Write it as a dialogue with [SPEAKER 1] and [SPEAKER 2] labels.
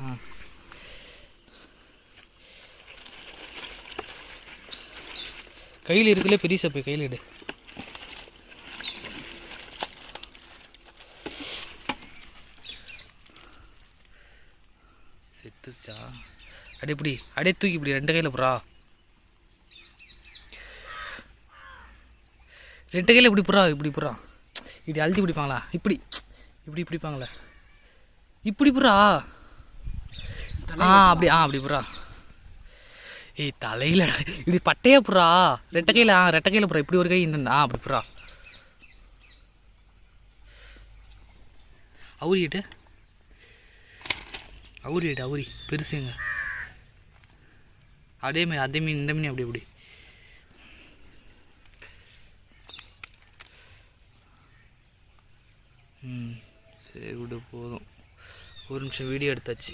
[SPEAKER 1] ஆ கையில் இருக்குல்ல பெரிய சப்பை கையில் எடு. செத்துருச்சா? அப்படியே இப்படி அப்படியே தூக்கி இப்படி 2 கையில் புறா, 2 கையில் இப்படி புறா, இப்படி புறா இப்படி அழுத்தி பிடிப்பாங்களா, இப்படி இப்படி பிடிப்பாங்களே, இப்படி புறா. அப்படி அப்படி புறா. ஏய் தலையில் இப்படி பட்டையா புறா, 2 கையில் 2 கையில் புறா, இப்படி ஒரு கை இந்த அப்படி புறா. அவுரிட்டு அவுரி பெருசுங்க. அதேமாதிரி அதே மீன் இந்த மீன் அப்படி இப்படி. சரி விடு போதும். ஒரு நிமிஷம் வீடியோ எடுத்தாச்சு.